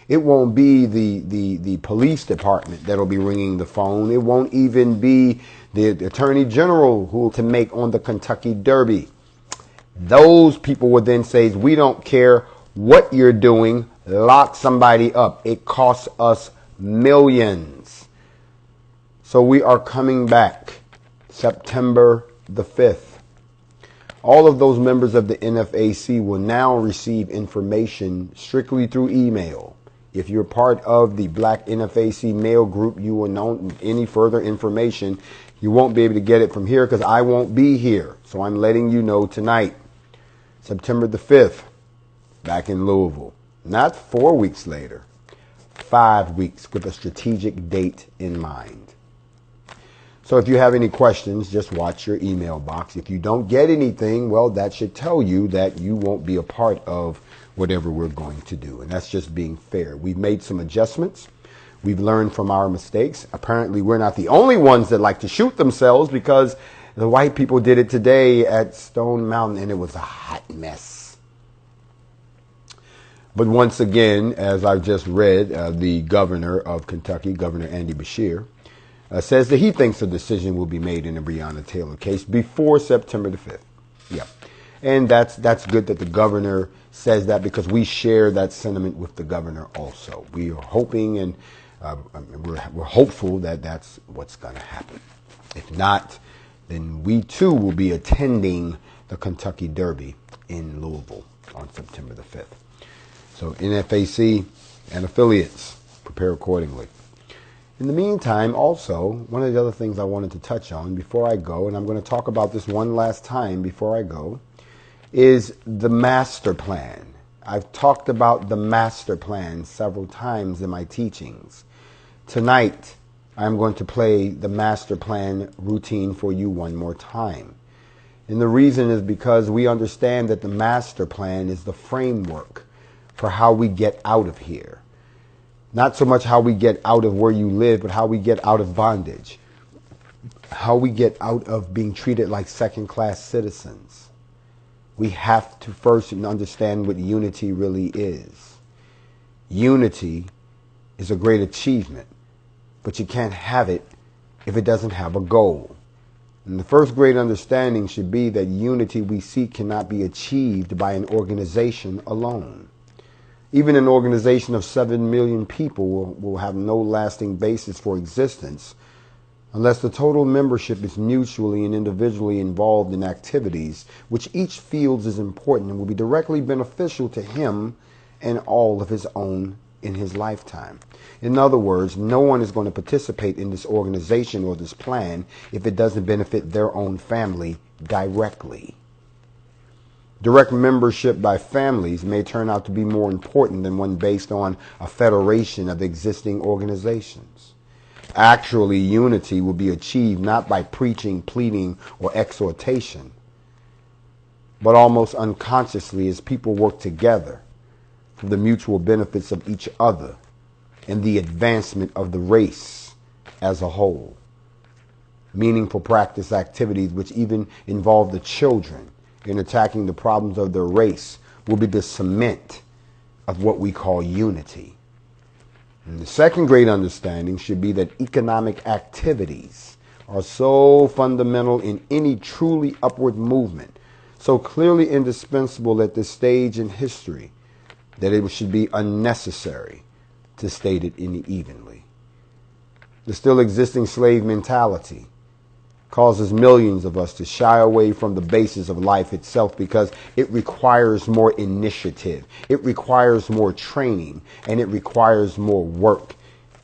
It won't be the police department that'll be ringing the phone. It won't even be the attorney general who to make on the Kentucky Derby. Those people would then say, we don't care what you're doing, lock somebody up. It costs us millions. So we are coming back September the 5th. All of those members of the NFAC will now receive information strictly through email. If you're part of the Black NFAC mail group, you will know any further information. You won't be able to get it from here because I won't be here. So I'm letting you know tonight, September the 5th, back in Louisville. Not 4 weeks later, 5 weeks with a strategic date in mind. So if you have any questions, just watch your email box. If you don't get anything, well, that should tell you that you won't be a part of whatever we're going to do. And that's just being fair. We've made some adjustments. We've learned from our mistakes. Apparently, we're not the only ones that like to shoot themselves, because the white people did it today at Stone Mountain and it was a hot mess. But once again, as I've just read, the governor of Kentucky, Governor Andy Beshear, says that he thinks a decision will be made in the Breonna Taylor case before September the 5th. Yeah. And that's good that the governor says that, because we share that sentiment with the governor also. We are hoping and we're hopeful that that's what's going to happen. If not, then we too will be attending the Kentucky Derby in Louisville on September the 5th. So NFAC and affiliates, prepare accordingly. In the meantime, also, one of the other things I wanted to touch on before I go, and I'm going to talk about this one last time before I go, is the master plan. I've talked about the master plan several times in my teachings. Tonight, I'm going to play the master plan routine for you one more time. And the reason is because we understand that the master plan is the framework for how we get out of here. Not so much how we get out of where you live, but how we get out of bondage. How we get out of being treated like second-class citizens. We have to first understand what unity really is. Unity is a great achievement, but you can't have it if it doesn't have a goal. And the first great understanding should be that unity we seek cannot be achieved by an organization alone. Even an organization of 7 million people will have no lasting basis for existence unless the total membership is mutually and individually involved in activities which each feels is important and will be directly beneficial to him and all of his own in his lifetime. In other words, no one is going to participate in this organization or this plan if it doesn't benefit their own family directly. Direct membership by families may turn out to be more important than one based on a federation of existing organizations. Actually, unity will be achieved not by preaching, pleading, or exhortation, but almost unconsciously as people work together for the mutual benefits of each other and the advancement of the race as a whole. Meaningful practice activities which even involve the children in attacking the problems of their race will be the cement of what we call unity. And the second great understanding should be that economic activities are so fundamental in any truly upward movement, so clearly indispensable at this stage in history, that it should be unnecessary to state it unevenly. The still existing slave mentality causes millions of us to shy away from the basis of life itself because it requires more initiative, it requires more training, and it requires more work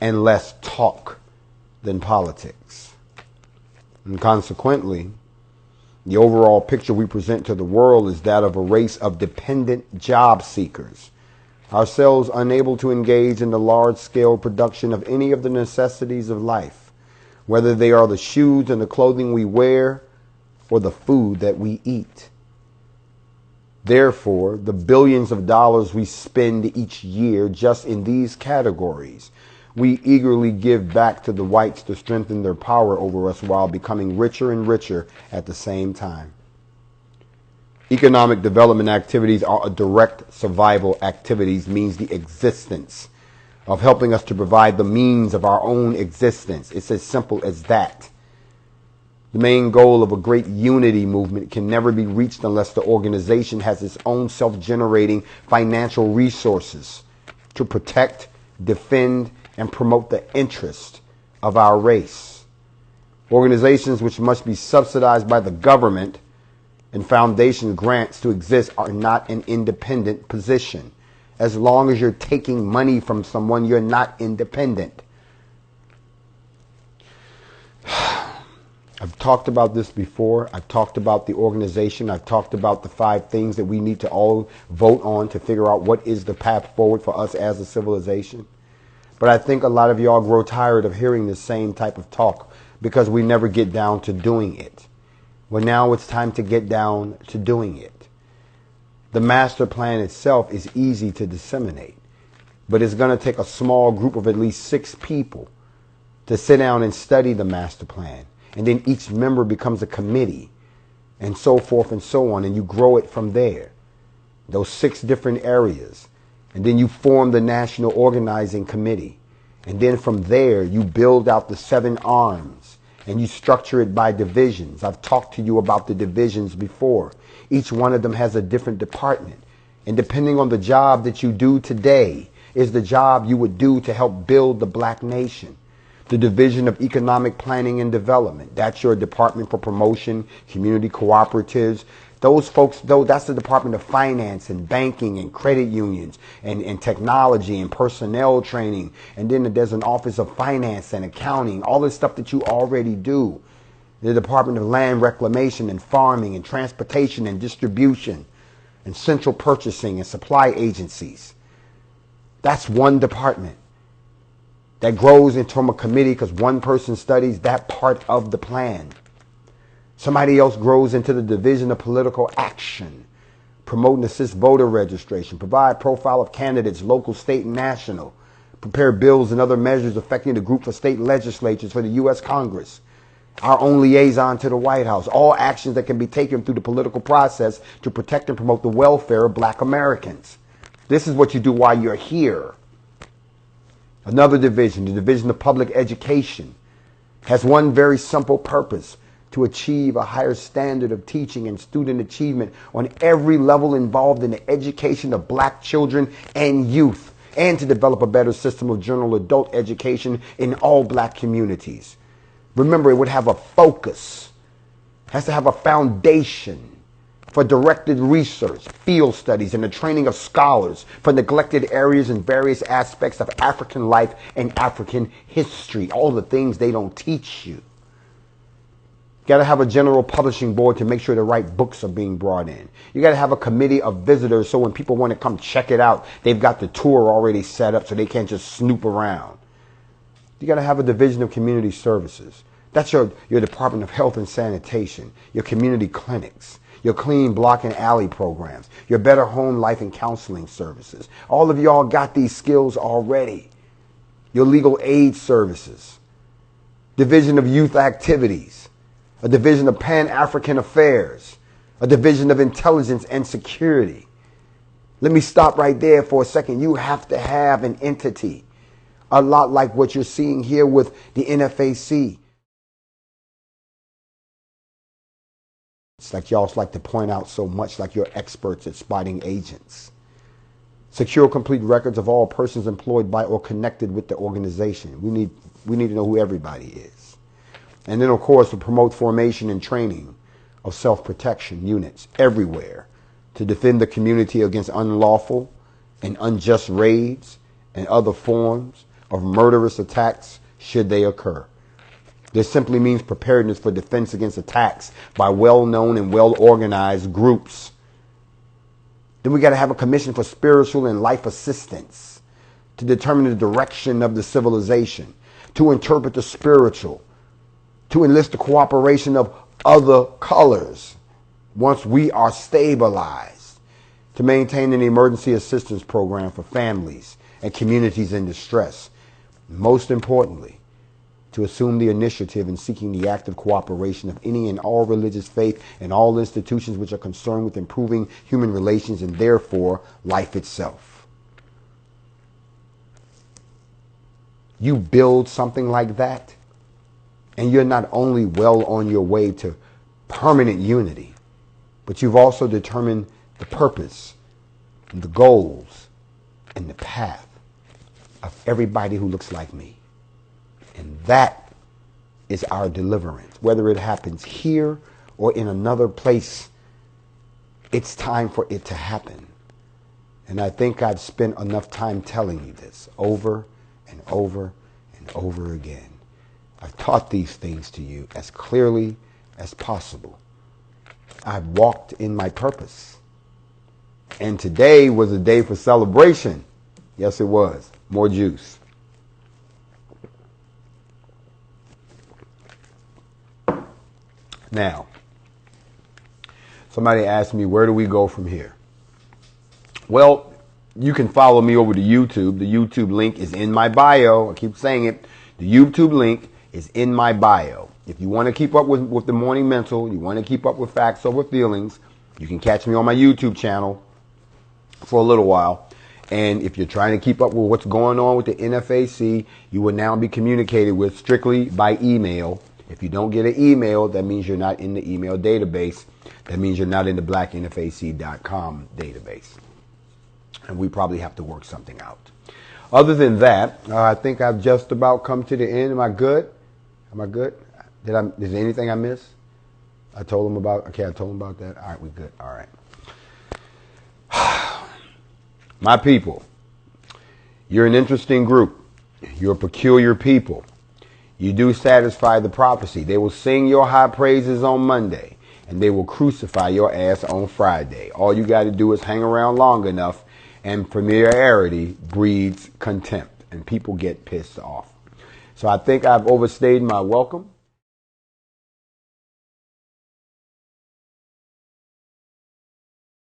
and less talk than politics. And consequently, the overall picture we present to the world is that of a race of dependent job seekers, ourselves unable to engage in the large-scale production of any of the necessities of life, whether they are the shoes and the clothing we wear or the food that we eat. Therefore, the billions of dollars we spend each year just in these categories, we eagerly give back to the whites to strengthen their power over us while becoming richer and richer at the same time. Economic development activities are a direct survival activities, means the existence of helping us to provide the means of our own existence. It's as simple as that. The main goal of a great unity movement can never be reached unless the organization has its own self-generating financial resources to protect, defend, and promote the interest of our race. Organizations which must be subsidized by the government and foundation grants to exist are not an independent position. As long as you're taking money from someone, you're not independent. I've talked about this before. I've talked about the organization. I've talked about the 5 things that we need to all vote on to figure out what is the path forward for us as a civilization. But I think a lot of y'all grow tired of hearing the same type of talk because we never get down to doing it. Well, now it's time to get down to doing it. The master plan itself is easy to disseminate, but it's going to take a small group of at least 6 people to sit down and study the master plan. And then each member becomes a committee and so forth and so on. And you grow it from there, those 6 different areas. And then you form the National Organizing Committee. And then from there, you build out the 7 arms and you structure it by divisions. I've talked to you about the divisions before. Each one of them has a different department. And depending on the job that you do today is the job you would do to help build the black nation. The Division of Economic Planning and Development. That's your Department for Promotion, Community Cooperatives. Those folks, though, that's the Department of Finance and Banking and Credit Unions and Technology and Personnel Training. And then there's an Office of Finance and Accounting, all the stuff that you already do. The Department of Land Reclamation and Farming and Transportation and Distribution and Central Purchasing and Supply Agencies. That's one department that grows into a committee because one person studies that part of the plan. Somebody else grows into the Division of Political Action, promote and assist voter registration, provide profile of candidates, local, state, and national, prepare bills and other measures affecting the group for state legislatures for the U.S. Congress, our own liaison to the White House, all actions that can be taken through the political process to protect and promote the welfare of black Americans. This is what you do while you're here. Another division, the Division of Public Education, has one very simple purpose: to achieve a higher standard of teaching and student achievement on every level involved in the education of black children and youth, and to develop a better system of general adult education in all black communities. Remember, it would have a focus, has to have a foundation for directed research, field studies, and the training of scholars for neglected areas and various aspects of African life and African history, all the things they don't teach you. Got to have a general publishing board to make sure the right books are being brought in. You got to have a committee of visitors so when people want to come check it out, they've got the tour already set up so they can't just snoop around. You got to have a division of community services. That's your Department of Health and Sanitation, your community clinics, your clean block and alley programs, your better home life and counseling services. All of y'all got these skills already. Your legal aid services, division of youth activities, a division of Pan-African affairs, a division of intelligence and security. Let me stop right there for a second. You have to have an entity, a lot like what you're seeing here with the NFAC. It's like y'all like to point out so much, like you're experts at spotting agents. Secure complete records of all persons employed by or connected with the organization. We need to know who everybody is. And then, of course, to promote formation and training of self-protection units everywhere to defend the community against unlawful and unjust raids and other forms of murderous attacks should they occur. This simply means preparedness for defense against attacks by well-known and well-organized groups. Then we got to have a commission for spiritual and life assistance to determine the direction of the civilization, to interpret the spiritual, to enlist the cooperation of other colors once we are stabilized, to maintain an emergency assistance program for families and communities in distress. Most importantly, to assume the initiative in seeking the active cooperation of any and all religious faith and all institutions which are concerned with improving human relations and therefore life itself. you build something like that, and you're not only well on your way to permanent unity, but you've also determined the purpose and the goals and the path of everybody who looks like me. And that is our deliverance. Whether it happens here or in another place, it's time for it to happen. And I think I've spent enough time telling you this over and over and over again. I've taught these things to you as clearly as possible. I've walked in my purpose. And today was a day for celebration. Yes, it was. More juice. Now, somebody asked me, where do we go from here? Well, you can follow me over to YouTube. The YouTube link is in my bio. I keep saying it. The YouTube link is in my bio. If you want to keep up with the Morning Mental, you want to keep up with Facts Over Feelings, you can catch me on my YouTube channel for a little while. And if you're trying to keep up with what's going on with the NFAC, you will now be communicated with strictly by email. If you don't get an email, that means you're not in the email database. That means you're not in the blacknfac.com database. And we probably have to work something out. Other than that, I think I've just about come to the end. Am I good? Am I good? Is there anything I missed? I told him about, okay, I told him about that. All right, we're good. All right. My people, you're an interesting group. You're a peculiar people. You do satisfy the prophecy. They will sing your high praises on Monday, and they will crucify your ass on Friday. All you got to do is hang around long enough, and familiarity breeds contempt, and people get pissed off. So I think I've overstayed my welcome.